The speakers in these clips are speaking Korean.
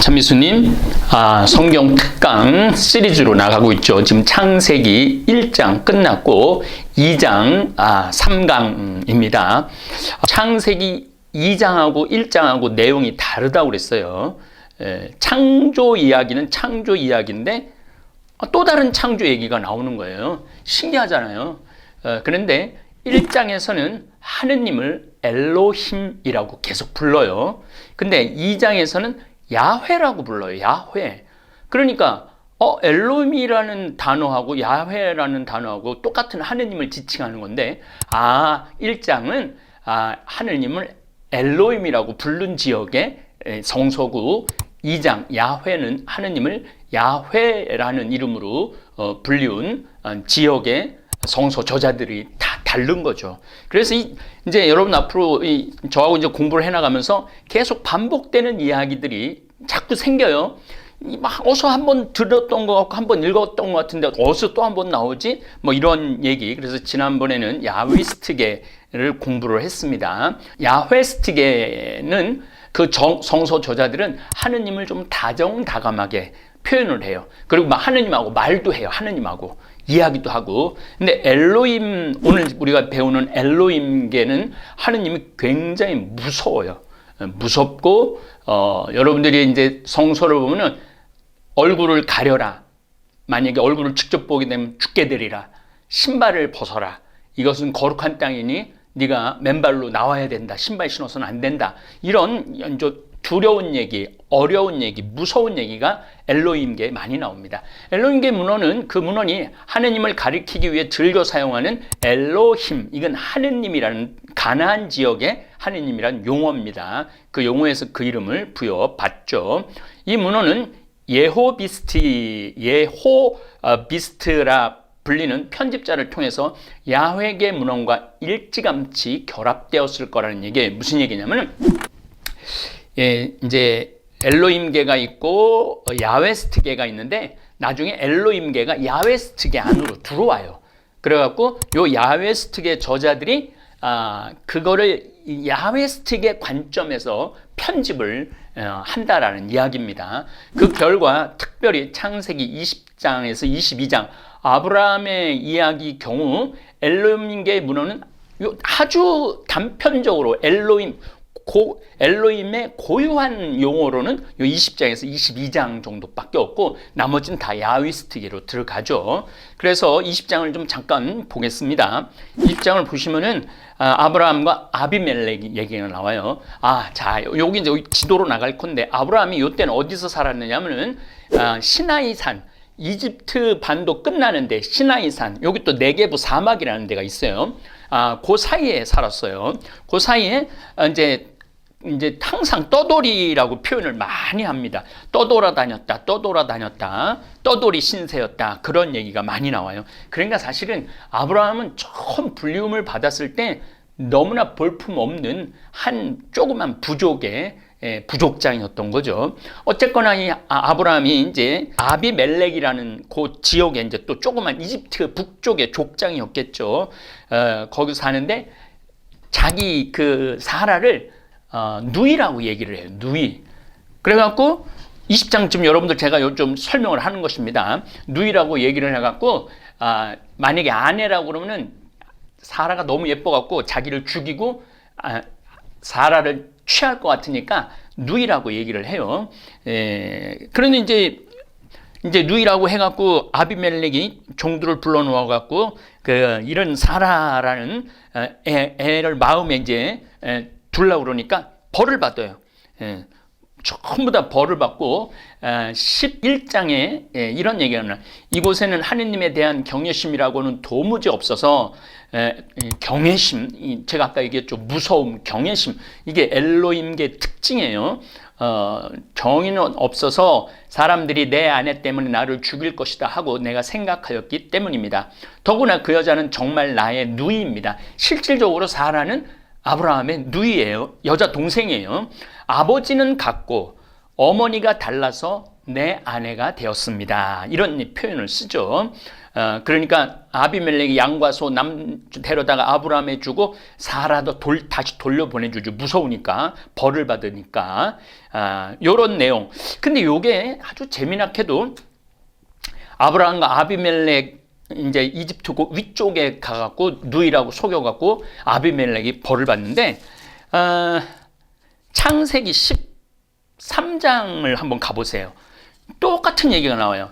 참미수님, 성경 특강 시리즈로 나가고 있죠. 지금 창세기 1장 끝났고 2장 3강입니다. 창세기 2장하고 1장하고 내용이 다르다고 그랬어요. 창조 이야기는 창조 이야기인데 또 다른 창조 얘기가 나오는 거예요. 신기하잖아요. 그런데 1장에서는 하느님을 엘로힘이라고 계속 불러요. 근데 2장에서는 야훼라고 불러요. 야훼. 그러니까 엘로힘이라는 단어하고 야훼라는 단어하고 똑같은 하느님을 지칭하는 건데 1장은 하느님을 엘로힘이라고 부른 지역의 성소고 2장 야훼는 하느님을 야훼라는 이름으로 불리운 지역의 성소 저자들이 다 다른 거죠. 그래서 이제 여러분 앞으로 저하고 이제 공부를 해나가면서 계속 반복되는 이야기들이 자꾸 생겨요. 어서 한번 들었던 것 같고 한번 읽었던 것 같은데 어디서 또 한번 나오지? 뭐 이런 얘기. 그래서 지난번에는 야훼스트게를 공부를 했습니다. 야훼스트게는 그 성소 저자들은 하느님을 좀 다정다감하게 표현을 해요. 그리고 하느님하고 말도 해요. 하느님하고 이야기도 하고. 근데 엘로힘, 오늘 우리가 배우는 엘로힘계는 하느님이 굉장히 무서워요. 무섭고 여러분들이 이제 성소를 보면은 얼굴을 가려라. 만약에 얼굴을 직접 보게 되면 죽게 되리라. 신발을 벗어라. 이것은 거룩한 땅이니 네가 맨발로 나와야 된다. 신발 신어서는 안 된다. 이런 두려운 얘기, 어려운 얘기, 무서운 얘기가 엘로힘계에 많이 나옵니다. 엘로힘계 문헌은 그 문헌이 하느님을 가리키기 위해 즐겨 사용하는 엘로힘, 이건 하느님이라는 가나안 지역의 하느님이라는 용어입니다. 그 용어에서 그 이름을 부여받죠. 이 문헌은 예호비스트라 불리는 편집자를 통해서 야훼계 문헌과 일찌감치 결합되었을 거라는 얘기예요. 무슨 얘기냐면은 이제 엘로힘계가 있고 야훼스트계가 있는데 나중에 엘로힘계가 야훼스트계 안으로 들어와요. 그래갖고 요 야훼스트계 저자들이 그거를 야훼스트계 관점에서 편집을 한다라는 이야기입니다. 그 결과 특별히 창세기 20장에서 22장 아브라함의 이야기 경우 엘로힘계 문헌은 아주 단편적으로 엘로힘의 고유한 용어로는 요 20장에서 22장 정도밖에 없고 나머지는 다 야훼스트계로 들어가죠. 그래서 20장을 좀 잠깐 보겠습니다. 20장을 보시면은 아브라함과 아비멜렉 얘기가 나와요. 자, 여기 이제 지도로 나갈 건데 아브라함이 요때는 어디서 살았느냐면은 시나이산, 이집트 반도 끝나는데 시나이산, 여기 또 네게부 사막이라는 데가 있어요. 그 사이에 살았어요. 그 사이에 이제 항상 떠돌이라고 표현을 많이 합니다. 떠돌아다녔다, 떠돌이 신세였다, 그런 얘기가 많이 나와요. 그러니까 사실은 아브라함은 처음 불리움을 받았을 때 너무나 볼품없는 한 조그만 부족의 부족장이었던 거죠. 어쨌거나 이 아브라함이 이제 아비멜렉이라는 그 지역에 이제 또 조그만 이집트 북쪽의 족장이었겠죠. 거기서 사는데 자기 그 사라를 누이라고 얘기를 해요. 누이. 그래갖고 20장쯤 여러분들 제가 좀 설명을 하는 것입니다. 누이라고 얘기를 해갖고 만약에 아내라고 그러면은 사라가 너무 예뻐갖고 자기를 죽이고 사라를 취할 것 같으니까 누이라고 얘기를 해요. 그런데 이제 누이라고 해갖고 아비멜렉이 종들을 불러놓아갖고 이런 사라라는 애를 마음에 이제 둘라고 그러니까 벌을 받아요. 전부 다 벌을 받고 11장에 이런 얘기가 나와요. 이곳에는 하느님에 대한 경외심이라고는 도무지 없어서 경외심, 제가 아까 얘기했죠. 무서움, 경외심, 이게 엘로힘계 특징이에요. 정의는 없어서 사람들이 내 아내 때문에 나를 죽일 것이다 하고 내가 생각하였기 때문입니다. 더구나 그 여자는 정말 나의 누이입니다. 실질적으로 사라는 아브라함의 누이예요. 여자 동생이에요. 아버지는 같고 어머니가 달라서 내 아내가 되었습니다. 이런 표현을 쓰죠. 그러니까 아비멜렉이 양과 소 데려다가 아브라함에 주고 사라도 다시 돌려보내주죠. 무서우니까, 벌을 받으니까. 요런 내용. 근데 요게 아주 재미나게도 아브라함과 아비멜렉 이제 이집트 위쪽에 가갖고 누이라고 속여갖고 아비멜렉이 벌을 받는데, 창세기 13장을 한번 가보세요. 똑같은 얘기가 나와요.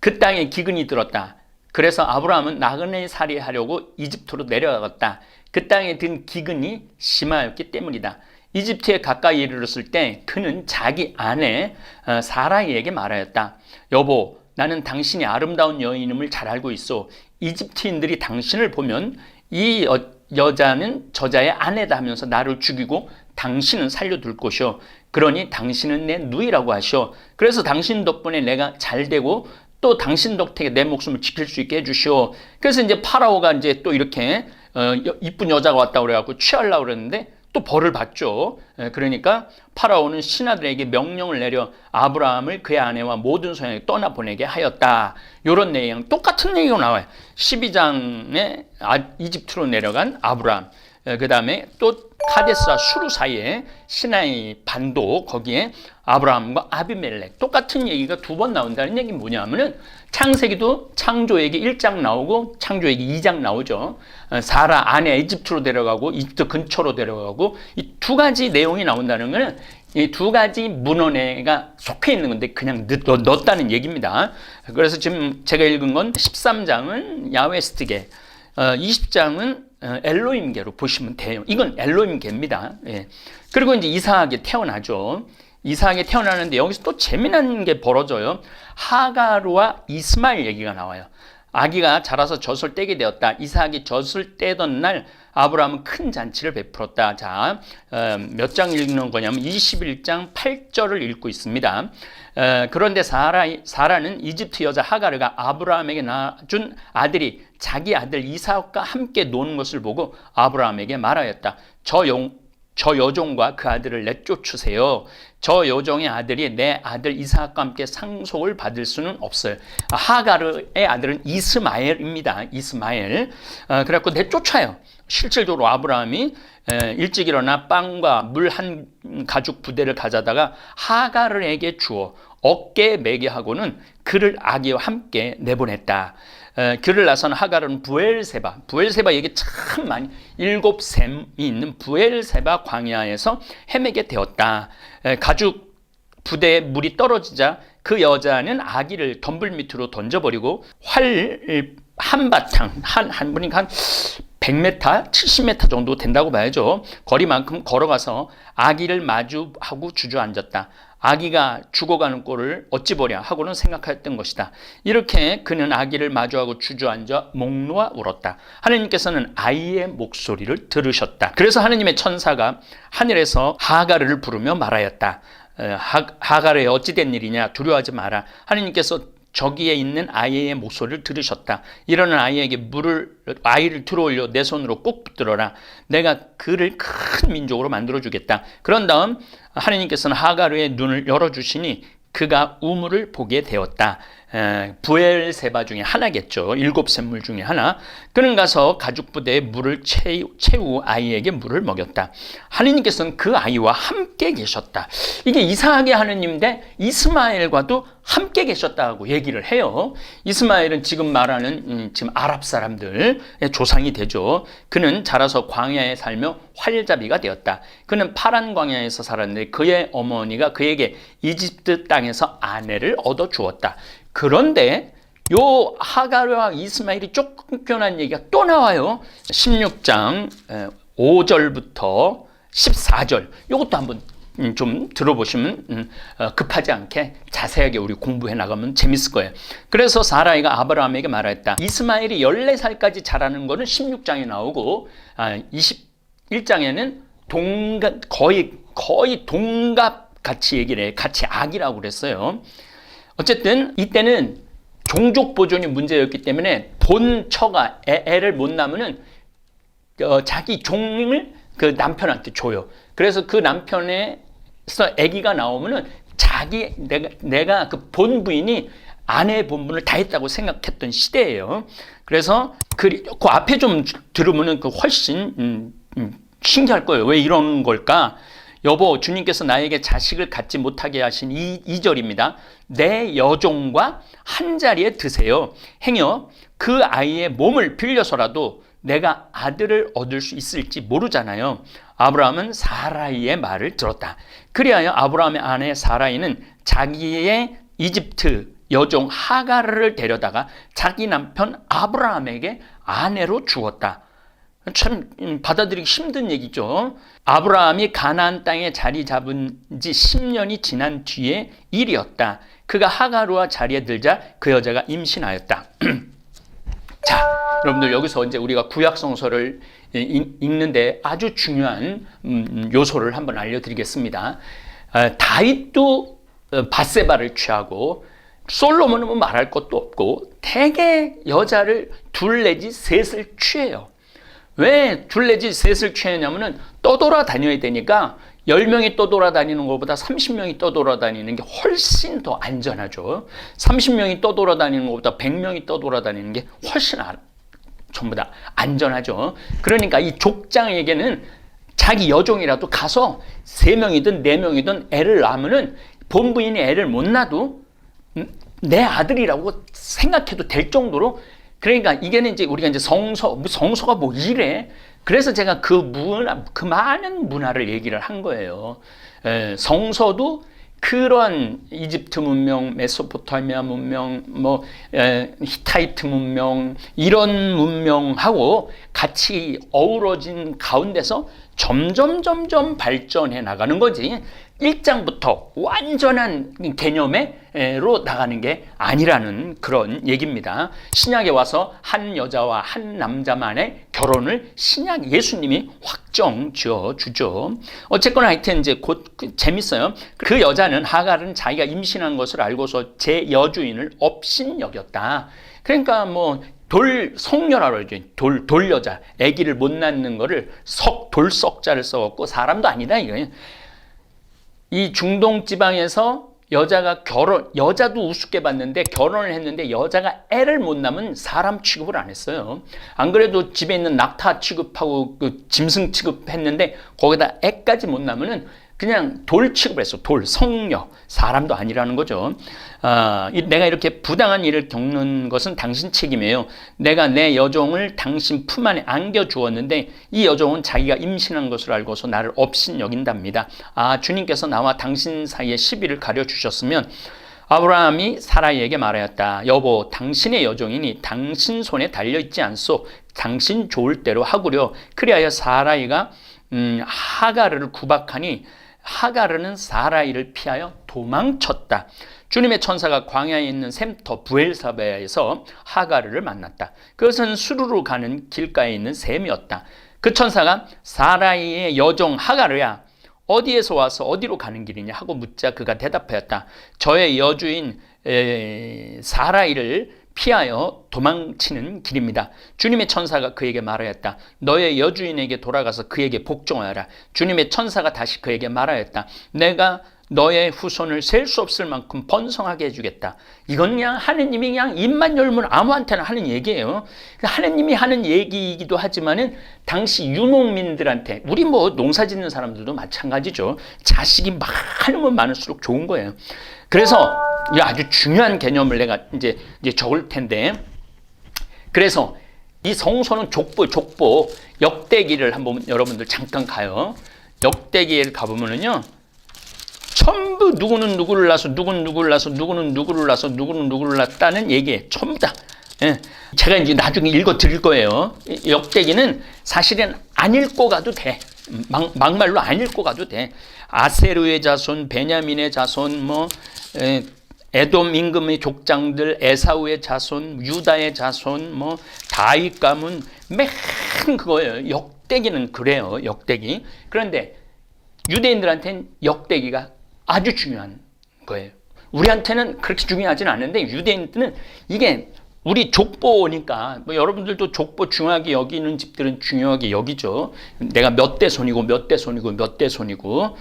그 땅에 기근이 들었다. 그래서 아브라함은 나그네 살이 하려고 이집트로 내려가겠다. 그 땅에 든 기근이 심하였기 때문이다. 이집트에 가까이 이르렀을 때 그는 자기 아내 사라이에게 말하였다. 여보, 나는 당신이 아름다운 여인임을 잘 알고 있어. 이집트인들이 당신을 보면 이 여자는 저자의 아내다 하면서 나를 죽이고 당신은 살려둘 것이오. 그러니 당신은 내 누이라고 하시오. 그래서 당신 덕분에 내가 잘 되고 또 당신 덕택에 내 목숨을 지킬 수 있게 해주시오. 그래서 이제 파라오가 이제 또 이렇게 이쁜 여자가 왔다고 그래갖고 취하려고 그랬는데 또 벌을 받죠. 그러니까 파라오는 신하들에게 명령을 내려 아브라함을 그의 아내와 모든 소양에 떠나보내게 하였다. 이런 내용, 똑같은 내용이 나와요. 12장에 이집트로 내려간 아브라함, 그 다음에 또 카데스와 수루 사이에 시나이 반도, 거기에 아브라함과 아비멜렉, 똑같은 얘기가 두 번 나온다는 얘기는 뭐냐면은 창세기도 창조얘기 1장 나오고 창조얘기 2장 나오죠. 사라 아내 이집트로 데려가고 이집트 근처로 데려가고 이 두 가지 내용이 나온다는 것은 이 두 가지 문헌에가 속해 있는 건데 그냥 넣었다는 얘기입니다. 그래서 지금 제가 읽은 건 13장은 야웨스트계, 20장은 엘로힘계로 보시면 돼요. 이건 엘로힘계입니다. 예. 그리고 이제 이삭이 태어나죠. 이삭이 태어나는데 여기서 또 재미난 게 벌어져요. 하가르와 이스마엘 얘기가 나와요. 아기가 자라서 젖을 떼게 되었다. 이삭이 젖을 떼던 날 아브라함은 큰 잔치를 베풀었다. 자, 몇 장 읽는 거냐면 21장 8절을 읽고 있습니다. 그런데 사라는 이집트 여자 하가르가 아브라함에게 낳아준 아들이 자기 아들 이삭과 함께 노는 것을 보고 아브라함에게 말하였다. 저 여종과 그 아들을 내쫓으세요. 저 여종의 아들이 내 아들 이삭과 함께 상속을 받을 수는 없어요. 하가르의 아들은 이스마엘입니다. 이스마엘. 그래갖고 내쫓아요. 실질적으로 아브라함이 일찍 일어나 빵과 물 한 가죽 부대를 가져다가 하가르에게 주어 어깨에 매게 하고는 그를 아기와 함께 내보냈다. 그를 나선 하가르는 부엘세바 얘기 참 많이, 7샘이 있는 부엘세바 광야에서 헤매게 되었다. 가죽 부대에 물이 떨어지자 그 여자는 아기를 덤불 밑으로 던져버리고 활 한바탕, 한 분이 한 100m, 70m 정도 된다고 봐야죠. 거리만큼 걸어가서 아기를 마주하고 주저앉았다. 아기가 죽어가는 꼴을 어찌 보랴 하고는 생각했던 것이다. 이렇게 그는 아기를 마주하고 주저앉아 목 놓아 울었다. 하나님께서는 아이의 목소리를 들으셨다. 그래서 하나님의 천사가 하늘에서 하가르를 부르며 말하였다. 하가르에 어찌 된 일이냐, 두려워하지 마라. 하나님께서 저기에 있는 아이의 목소리를 들으셨다. 이러는 아이에게 아이를 들어올려 내 손으로 꼭 붙들어라. 내가 그를 큰 민족으로 만들어주겠다. 그런 다음 하나님께서는 하가르의 눈을 열어주시니 그가 우물을 보게 되었다. 부엘세바 중에 하나겠죠. 7샘물 중에 하나. 그는 가서 가죽 부대에 물을 채우 아이에게 물을 먹였다. 하느님께서는 그 아이와 함께 계셨다. 이게 이삭의 하느님인데 이스마엘과도 함께 계셨다고 얘기를 해요. 이스마엘은 지금 말하는 지금 아랍 사람들의 조상이 되죠. 그는 자라서 광야에 살며 활잡이가 되었다. 그는 파란 광야에서 살았는데 그의 어머니가 그에게 이집트 땅에서 아내를 얻어 주었다. 그런데 요 하가르와 이스마엘이 쫓겨난 얘기가 또 나와요. 16장 5절부터 14절. 요것도 한번 좀 들어보시면 급하지 않게 자세하게 우리 공부해 나가면 재밌을 거예요. 그래서 사라이가 아브라함에게 말했다. 이스마엘이 14살까지 자라는 거는 16장에 나오고 21장에는 거의 동갑 같이 얘기를 해. 같이 아기라고 그랬어요. 어쨌든 이때는 종족 보존이 문제였기 때문에 본처가 애를 못 낳으면은 자기 종을 그 남편한테 줘요. 그래서 그 남편에서 아기가 나오면은 내가 그 본부인이 아내의 본분을 다 했다고 생각했던 시대예요. 그래서 그 앞에 좀 들으면은 그 훨씬 신기할 거예요. 왜 이런 걸까? 여보, 주님께서 나에게 자식을 갖지 못하게 하신 이 절입니다. 내 여종과 한 자리에 드세요. 행여 그 아이의 몸을 빌려서라도 내가 아들을 얻을 수 있을지 모르잖아요. 아브라함은 사라이의 말을 들었다. 그리하여 아브라함의 아내 사라이는 자기의 이집트 여종 하가르를 데려다가 자기 남편 아브라함에게 아내로 주었다. 참 받아들이기 힘든 얘기죠. 아브라함이 가나안 땅에 자리 잡은 지 10년이 지난 뒤의 일이었다. 그가 하가르와 자리에 들자 그 여자가 임신하였다. 자, 여러분들 여기서 이제 우리가 구약 성서를 읽는데 아주 중요한 요소를 한번 알려드리겠습니다. 다윗도 밧세바를 취하고 솔로몬은 뭐 말할 것도 없고 대개 여자를 둘 내지 셋을 취해요. 왜 둘 내지 셋을 취하냐면은 떠돌아다녀야 되니까 10명이 떠돌아다니는 것보다 30명이 떠돌아다니는 게 훨씬 더 안전하죠. 30명이 떠돌아다니는 것보다 100명이 떠돌아다니는 게 훨씬 전부 다 안전하죠. 그러니까 이 족장에게는 자기 여종이라도 가서 3명이든 4명이든 애를 낳으면은 본부인이 애를 못 낳아도 내 아들이라고 생각해도 될 정도로, 그러니까 이게는 이제 우리가 이제 성서가 뭐 이래. 그래서 제가 그 많은 문화를 얘기를 한 거예요. 성서도 그런 이집트 문명, 메소포타미아 문명, 히타이트 문명, 이런 문명하고 같이 어우러진 가운데서 점점 발전해 나가는 거지. 1장부터 완전한 개념으로 나가는 게 아니라는 그런 얘기입니다. 신약에 와서 한 여자와 한 남자만의 결혼을 신약 예수님이 확정 지어 주죠. 어쨌거나 하여튼 이제 곧 재밌어요. 그 여자는 하갈은 자기가 임신한 것을 알고서 제 여주인을 업신 여겼다. 그러니까 뭐 성녀라고 그러죠. 돌 여자, 아기를 못 낳는 거를 돌석자를 써갖고 사람도 아니다 이거예요. 이 중동 지방에서 여자도 우습게 봤는데 결혼을 했는데 여자가 애를 못 낳으면 사람 취급을 안 했어요. 안 그래도 집에 있는 낙타 취급하고 그 짐승 취급했는데 거기다 애까지 못 낳으면은 그냥 돌 취급을 했어. 성녀, 사람도 아니라는 거죠. 내가 이렇게 부당한 일을 겪는 것은 당신 책임이에요. 내가 내 여종을 당신 품 안에 안겨주었는데 이 여종은 자기가 임신한 것을 알고서 나를 업신 여긴답니다. 주님께서 나와 당신 사이에 시비를 가려주셨으면 아브라함이 사라이에게 말하였다. 여보, 당신의 여종이니 당신 손에 달려있지 않소. 당신 좋을 대로 하구려. 그리하여 사라이가 하가르를 구박하니 하가르는 사라이를 피하여 도망쳤다. 주님의 천사가 광야에 있는 샘터 부엘사바에서 하가르를 만났다. 그것은 수르로 가는 길가에 있는 샘이었다. 그 천사가 사라이의 여종 하가르야, 어디에서 와서 어디로 가는 길이냐 하고 묻자 그가 대답하였다. 저의 여주인 사라이를 피하여 도망치는 길입니다. 주님의 천사가 그에게 말하였다. 너의 여주인에게 돌아가서 그에게 복종하여라. 주님의 천사가 다시 그에게 말하였다. 내가 너의 후손을 셀 수 없을 만큼 번성하게 해주겠다. 이건 그냥 하느님이 그냥 입만 열면 아무한테나 하는 얘기예요. 하느님이 하는 얘기이기도 하지만은 당시 유목민들한테, 우리 뭐 농사 짓는 사람들도 마찬가지죠. 자식이 많으면 많을수록 좋은 거예요. 그래서 아주 중요한 개념을 내가 이제 적을 텐데, 그래서 이 성서는 족보 역대기를 한번 여러분들 잠깐 가요. 역대기를 가보면은요, 전부 누구는 누구를 낳아서 누구는 누구를 낳아서 누구는 누구를 낳아서 누구는 누구를 낳았다는 얘기에 전부 다. 제가 이제 나중에 읽어 드릴 거예요. 역대기는 사실은 안 읽고 가도 돼. 막말로 안 읽고 가도 돼. 아세르의 자손, 베냐민의 자손, 에돔 임금의 족장들, 에사우의 자손, 유다의 자손, 다윗 가문, 맨 그거예요. 역대기는 그래요. 역대기. 그런데 유대인들한테는 역대기가 아주 중요한 거예요. 우리한테는 그렇게 중요하진 않은데 유대인들은 이게 우리 족보니까 뭐 여러분들도 족보 중요하게 여기는 집들은 중요하게 여기죠. 내가 몇 대 손이고 몇 대 손이고 몇 대 손이고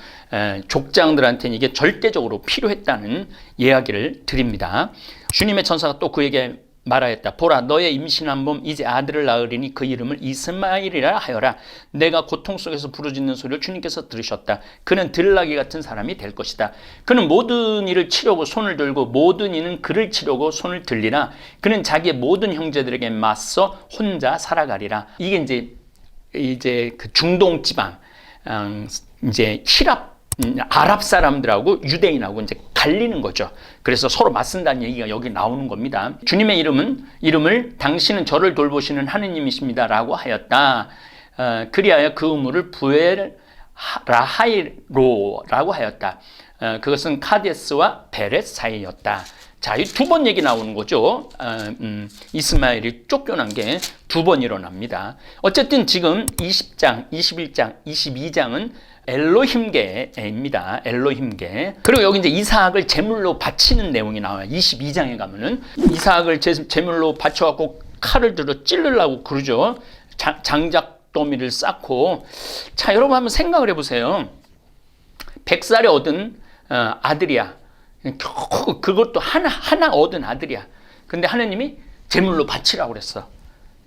족장들한테는 이게 절대적으로 필요했다는 이야기를 드립니다. 주님의 천사가 또 그에게 말하였다. 보라, 너의 임신한 몸 이제 아들을 낳으리니 그 이름을 이스마엘이라 하여라. 내가 고통 속에서 부르짖는 소리를 주님께서 들으셨다. 그는 들나귀 같은 사람이 될 것이다. 그는 모든 일을 치려고 손을 들고 모든 이는 그를 치려고 손을 들리라. 그는 자기의 모든 형제들에게 맞서 혼자 살아가리라. 이게 이제 그 중동 지방, 이제 아랍 사람들하고 유대인하고 이제 갈리는 거죠. 그래서 서로 맞선다는 얘기가 여기 나오는 겁니다. 주님의 이름을 당신은 저를 돌보시는 하느님이십니다라고 하였다. 그리하여 그 우물을 부엘라하이로라고 하였다. 그것은 카데스와 베렛 사이였다. 자, 이 두 번 얘기 나오는 거죠. 이스마엘이 쫓겨난 게 두 번 일어납니다. 어쨌든 지금 20장, 21장, 22장은 엘로힘계입니다. 엘로힘계. 그리고 여기 이제 이삭을 제물로 바치는 내용이 나와요. 22장에 가면은 이삭을 제물로 바쳐갖고 칼을 들어 찌르려고 그러죠. 장작더미를 쌓고. 자, 여러분 한번 생각을 해보세요. 100살에 얻은 아들이야. 그것도 하나 얻은 아들이야. 근데 하느님이 제물로 바치라고 그랬어.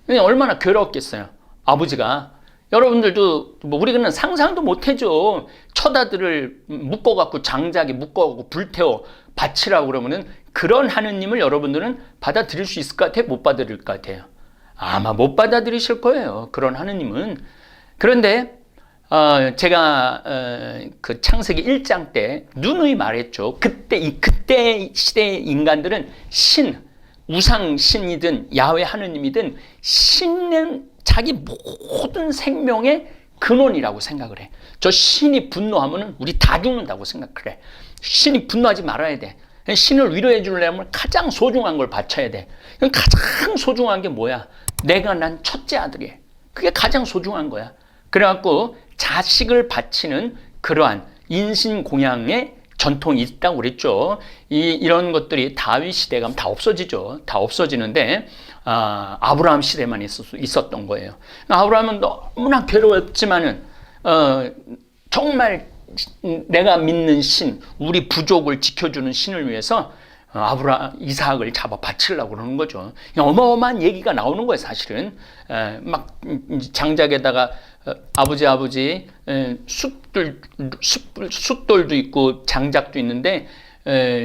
얼마나 괴로웠겠어요. 아버지가. 여러분들도 뭐 우리는 상상도 못해죠. 처다들을 묶어갖고 장작에 묶어갖고 불태워 바치라고 그러면은 그런 하느님을 여러분들은 받아들일 수 있을 것 같아요? 못 받아들일 것 같아요? 아마 못 받아들이실 거예요. 그런 하느님은. 그런데 제가 그 창세기 1장 때 누누이 말했죠. 그때 시대의 인간들은 우상 신이든 야훼 하느님이든 신은 자기 모든 생명의 근원이라고 생각을 해. 저 신이 분노하면 우리 다 죽는다고 생각을 해. 신이 분노하지 말아야 돼. 신을 위로해 주려면 가장 소중한 걸 바쳐야 돼. 가장 소중한 게 뭐야? 내가 난 첫째 아들이야. 그게 가장 소중한 거야. 그래갖고 자식을 바치는 그러한 인신공양의 전통이 있다고 그랬죠. 이런 것들이 다윗 시대 가면 다 없어지죠. 다 없어지는데 아브라함 시대만 있었던 거예요. 아브라함은 너무나 괴로웠지만은 정말 내가 믿는 신, 우리 부족을 지켜주는 신을 위해서 이삭을 잡아 바치려고 그러는 거죠. 어마어마한 얘기가 나오는 거예요, 사실은. 막 장작에다가 아버지 숫돌도 있고 장작도 있는데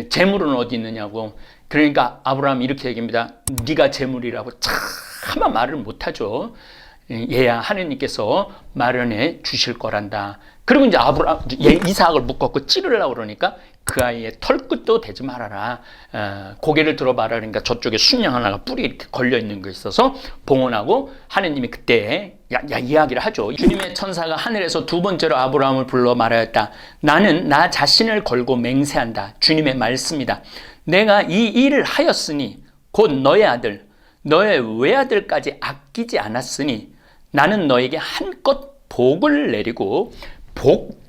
재물은 어디 있느냐고. 그러니까 아브라함이 이렇게 얘기합니다. 네가 재물이라고 차마 말을 못하죠. 얘야 하느님께서 마련해 주실 거란다. 그리고 이제 이삭을 묶었고 찌르려고 그러니까 그 아이의 털끝도 대지 말아라. 고개를 들어봐라. 그러니까 저쪽에 순양 하나가 뿔이 이렇게 걸려 있는 거 있어서 봉헌하고 하느님이 그때 이야기를 하죠. 주님의 천사가 하늘에서 두 번째로 아브라함을 불러 말하였다. 나는 나 자신을 걸고 맹세한다. 주님의 말씀이다. 내가 이 일을 하였으니 곧 너의 아들, 너의 외아들까지 아끼지 않았으니 나는 너에게 한껏 복을 내리고 복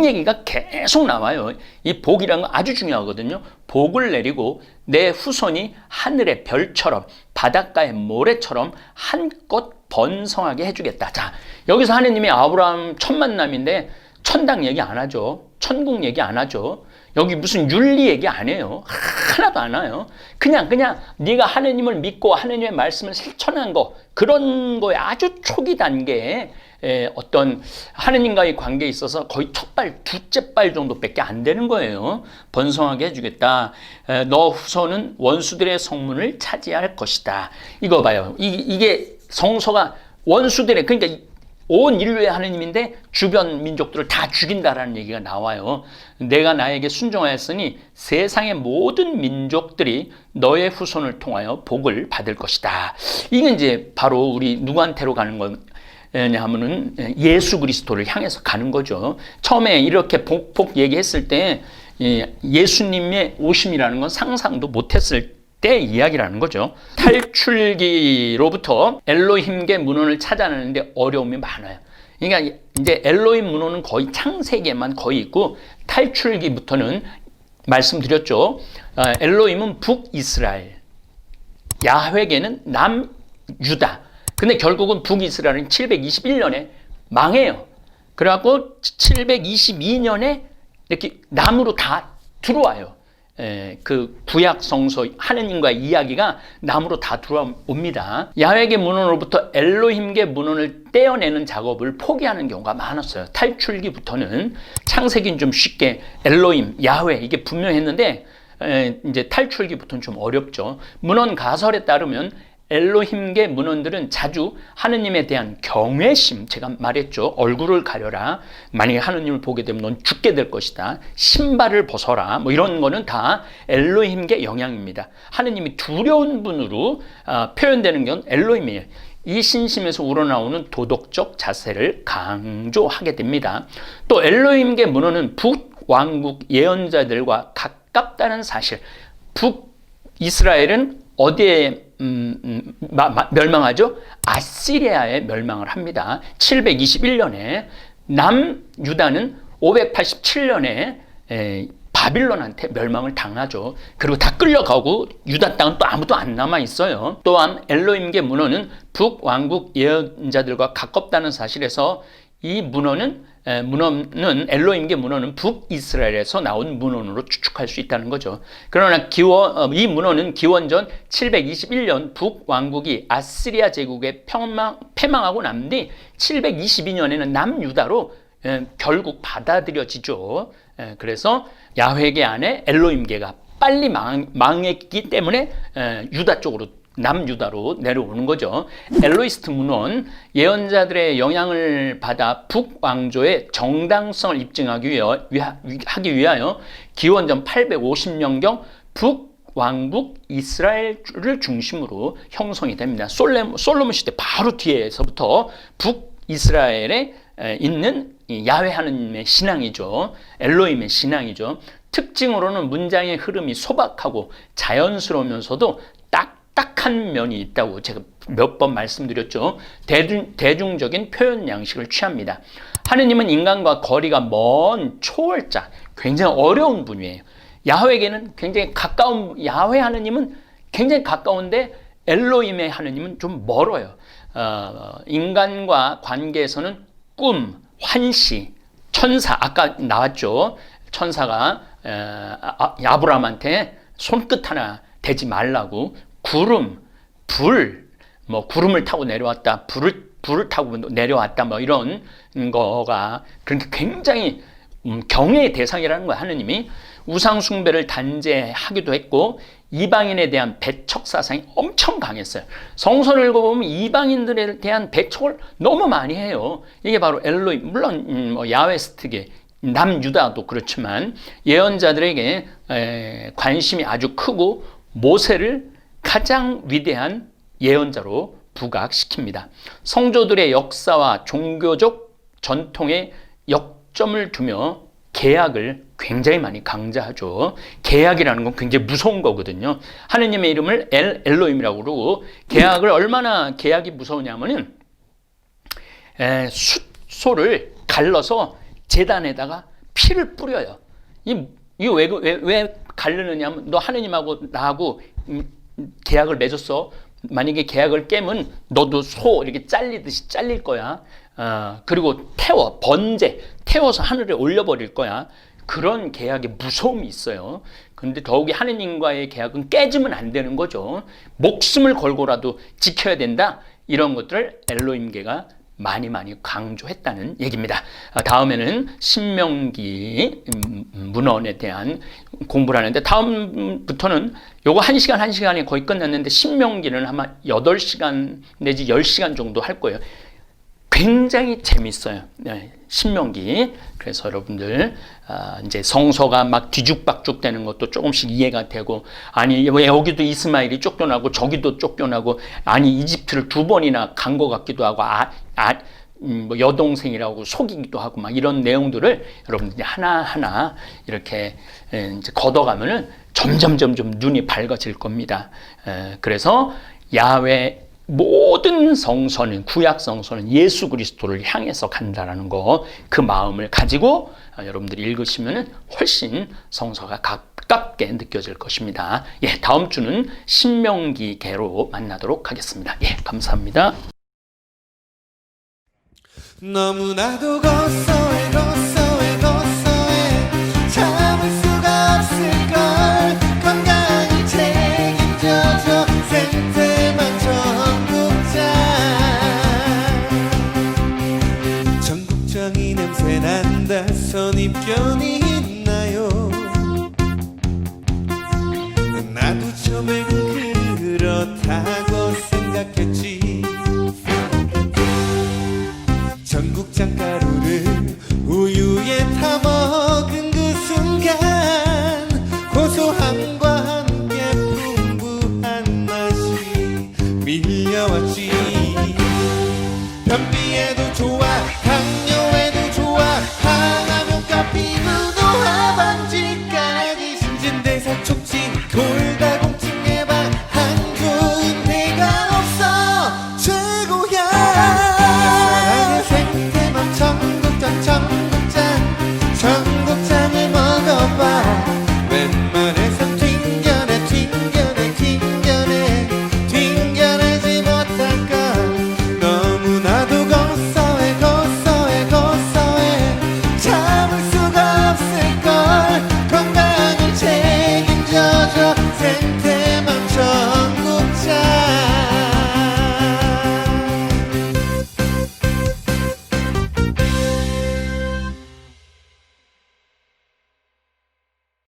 얘기가 계속 나와요. 이 복이라는 건 아주 중요하거든요. 복을 내리고 내 후손이 하늘의 별처럼 바닷가의 모래처럼 한껏 번성하게 해주겠다. 자, 여기서 하느님이 아브라함 첫 만남인데 천당 얘기 안 하죠. 천국 얘기 안 하죠. 여기 무슨 윤리 얘기 안 해요. 하나도 안 해요. 그냥 네가 하느님을 믿고 하느님의 말씀을 실천한 거, 그런 거에 아주 초기 단계에 어떤 하느님과의 관계에 있어서 거의 첫 발, 두째 발 정도밖에 안 되는 거예요. 번성하게 해주겠다. 너 후손은 원수들의 성문을 차지할 것이다. 이거 봐요. 이게 성소가 원수들의, 그러니까 온 인류의 하느님인데 주변 민족들을 다 죽인다라는 얘기가 나와요. 내가 나에게 순종하였으니 세상의 모든 민족들이 너의 후손을 통하여 복을 받을 것이다. 이게 이제 바로 우리 누구한테로 가는 거냐면은 예수 그리스도를 향해서 가는 거죠. 처음에 이렇게 복 얘기했을 때 예수님의 오심이라는 건 상상도 못했을 때 이야기라는 거죠. 탈출기로부터 엘로힘계 문헌을 찾아내는데 어려움이 많아요. 그러니까 이제 엘로힘 문헌은 거의 창세기에만 거의 있고 탈출기부터는 말씀드렸죠. 엘로힘은 북이스라엘, 야훼계는 남유다. 근데 결국은 북이스라엘은 721년에 망해요. 그래갖고 722년에 이렇게 남으로 다 들어와요. 그 구약 성서 하느님과의 이야기가 남으로 다 들어옵니다. 야훼계 문헌으로부터 엘로힘계 문헌을 떼어내는 작업을 포기하는 경우가 많았어요. 탈출기부터는 창세기는 좀 쉽게 엘로힘, 야훼 이게 분명했는데 이제 탈출기부터는 좀 어렵죠. 문헌 가설에 따르면 엘로힘계 문헌들은 자주 하느님에 대한 경외심, 제가 말했죠. 얼굴을 가려라. 만약에 하느님을 보게 되면 넌 죽게 될 것이다. 신발을 벗어라. 뭐 이런 거는 다 엘로힘계 영향입니다. 하느님이 두려운 분으로 표현되는 건 엘로힘이에요. 이 신심에서 우러나오는 도덕적 자세를 강조하게 됩니다. 또 엘로힘계 문헌은 북왕국 예언자들과 가깝다는 사실. 북이스라엘은 어디에 멸망하죠? 아시리아에 멸망을 합니다. 721년에 남유다는 587년에 바빌론한테 멸망을 당하죠. 그리고 다 끌려가고 유다 땅은 또 아무도 안 남아 있어요. 또한 엘로힘계 문헌은 북왕국 예언자들과 가깝다는 사실에서 이 문헌은 엘로힘계 문헌은 북이스라엘에서 나온 문헌으로 추측할 수 있다는 거죠. 그러나 이 문헌은 기원전 721년 북왕국이 아시리아 제국에 패망하고 난 뒤 722년에는 남유다로 결국 받아들여지죠. 그래서 야훼계 안에 엘로힘계가 빨리 망했기 때문에 유다 쪽으로 남유다로 내려오는 거죠. 엘로히스트 문헌, 예언자들의 영향을 받아 북왕조의 정당성을 입증하기 위하여 기원전 850년경 북왕국 이스라엘을 중심으로 형성이 됩니다. 솔로몬 시대 바로 뒤에서부터 북이스라엘에 있는 야훼 하느님의 신앙이죠. 엘로힘의 신앙이죠. 특징으로는 문장의 흐름이 소박하고 자연스러우면서도 딱딱한 면이 있다고 제가 몇 번 말씀드렸죠. 대중적인 표현 양식을 취합니다. 하느님은 인간과 거리가 먼 초월자, 굉장히 어려운 분이에요. 야훼에게는 굉장히 가까운, 야훼 하느님은 굉장히 가까운데 엘로힘의 하느님은 좀 멀어요. 인간과 관계에서는 꿈, 환시, 천사, 아까 나왔죠. 천사가 아브라함한테 손끝 하나 대지 말라고, 구름, 불, 뭐 구름을 타고 내려왔다, 불을 타고 내려왔다, 뭐 이런 거가 그러니까 굉장히 경외의 대상이라는 거야. 하느님이 우상 숭배를 단죄하기도 했고 이방인에 대한 배척 사상이 엄청 강했어요. 성서를 읽어보면 이방인들에 대한 배척을 너무 많이 해요. 이게 바로 엘로힘, 물론 야훼스트계 남유다도 그렇지만 예언자들에게 관심이 아주 크고 모세를 가장 위대한 예언자로 부각시킵니다. 성조들의 역사와 종교적 전통에 역점을 두며 계약을 굉장히 많이 강조하죠. 계약이라는 건 굉장히 무서운 거거든요. 하느님의 이름을 엘로힘이라고 그러고, 계약을 얼마나 계약이 무서우냐면은 숫소를 갈라서 제단에다가 피를 뿌려요. 이거 왜 갈르느냐면, 너 하느님하고 나하고 계약을 맺었어. 만약에 계약을 깨면 너도 소 이렇게 잘리듯이 잘릴 거야. 그리고 태워서 하늘에 올려버릴 거야. 그런 계약의 무서움이 있어요. 그런데 더욱이 하느님과의 계약은 깨지면 안 되는 거죠. 목숨을 걸고라도 지켜야 된다. 이런 것들을 엘로힘계가 많이 강조했다는 얘기입니다. 다음에는 신명기 문헌에 대한 공부를 하는데, 다음부터는 요거 1시간에 거의 끝났는데 신명기는 아마 8시간 내지 10시간 정도 할 거예요. 굉장히 재밌어요. 신명기. 그래서 여러분들 이제 성서가 막 뒤죽박죽 되는 것도 조금씩 이해가 되고, 아니 왜 여기도 이스마엘이 쫓겨나고 저기도 쫓겨나고, 아니 이집트를 2번이나 간 것 같기도 하고, 뭐 여동생이라고 속이기도 하고, 막 이런 내용들을 여러분들이 하나하나 이렇게 이제 걷어가면은 점점 눈이 밝아질 겁니다. 그래서 야훼 모든 성서는, 구약 성서는 예수 그리스도를 향해서 간다라는 거, 그 마음을 가지고 여러분들이 읽으시면 훨씬 성서가 가깝게 느껴질 것입니다. 예, 다음 주는 신명기계로 만나도록 하겠습니다. 예, 감사합니다. 너무나도 고소해 고소해 고소해 참을 수가 없을걸 건강히 책임져줘 생태만 전국장 전국장이 냄새난다 선입견이 있나요 나도 처음엔 그렇다고